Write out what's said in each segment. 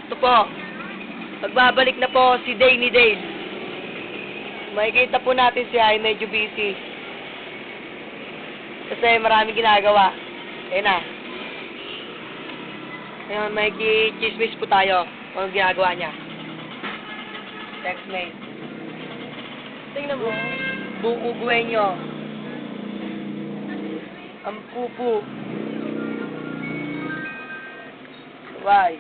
Ito po. Magbabalik na po si Day ni Dale. Makikita po natin siya ay medyo busy. Kasi maraming ginagawa. Ayun na. Ngayon, may chismis po tayo kung anong ginagawa niya. Text mate. Tingnan mo. Bukuguin nyo. Ang pupu. Why?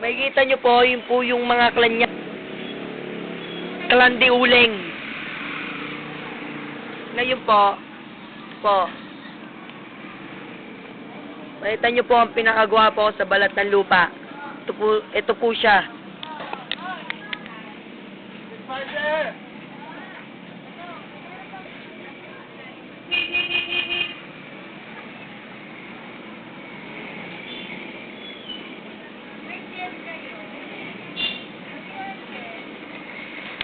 Makikita nyo po yung mga klan niya. Klan di Uleng. Ngayon po, makita nyo po ang pinakagwapo sa balat ng lupa. Ito po siya.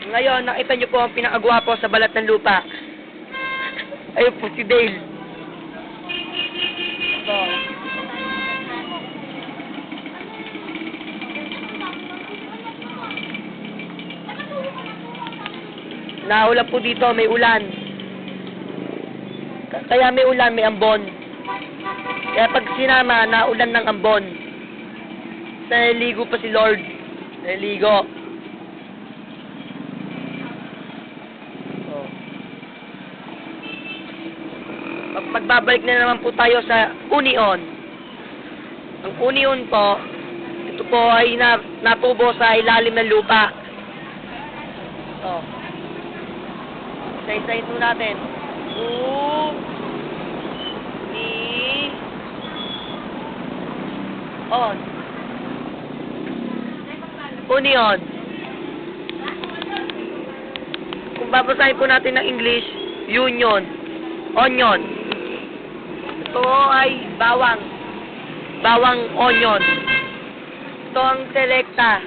Ngayon, nakita nyo po ang pinakagwapo sa balat ng lupa. Ayun po si Dale. Ito. Naulan po dito, may ulan. Kaya may ulan, may ambon. Kaya pag sinama, naulan ng ambon. Naliligo pa si Lord. Naliligo. Magbabalik na naman po tayo sa Union. Ang Union po, ito po ay natubo sa ilalim ng lupa. Ito. Isa-isahin po natin. On. Union. Kung babasahin po natin ng English, Union. Onion. Ito ay bawang. Bawang onion. Ito ang selecta.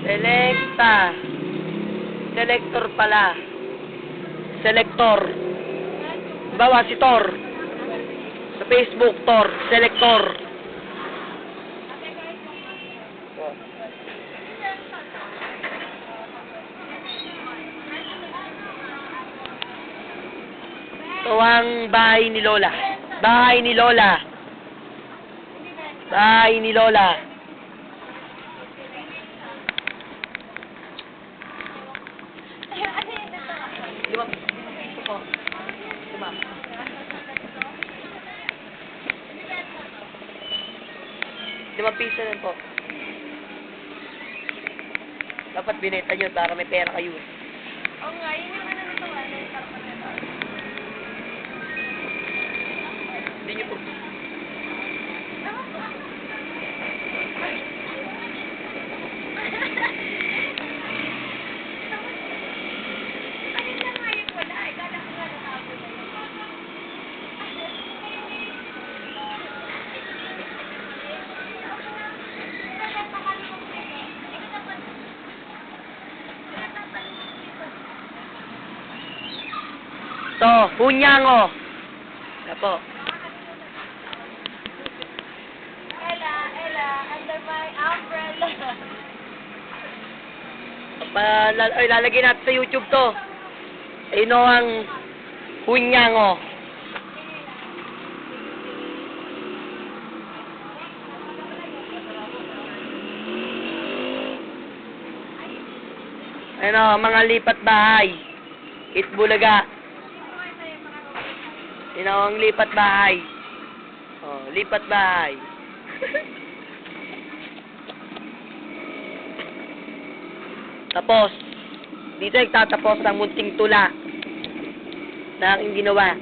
Selecta. Selector pala. Selector. Bawa si Tor. Sa Facebook, Tor. Selector. Ito ang bahay ni Lola. Bahay ni Lola. Bahay ni Lola. Limang piso lang po. Dapat binenta nyo para may pera kayo. Oo nga, yun yung ano nito, ano yung tarpan nito. Hindi nyo po. Ayun na nga yung wala, kala ko nga natapos na yun. Ito, hunyango. Ito po. Ella, under my umbrella. Lalagay natin sa YouTube to. Ayun o ang hunyango. Ayun o, mga lipat bahay. Itbulaga. Yun ang lipat bahay. Oh, lipat bahay. Tapos, dito nagtatapos ang munting tula na aking ginawa.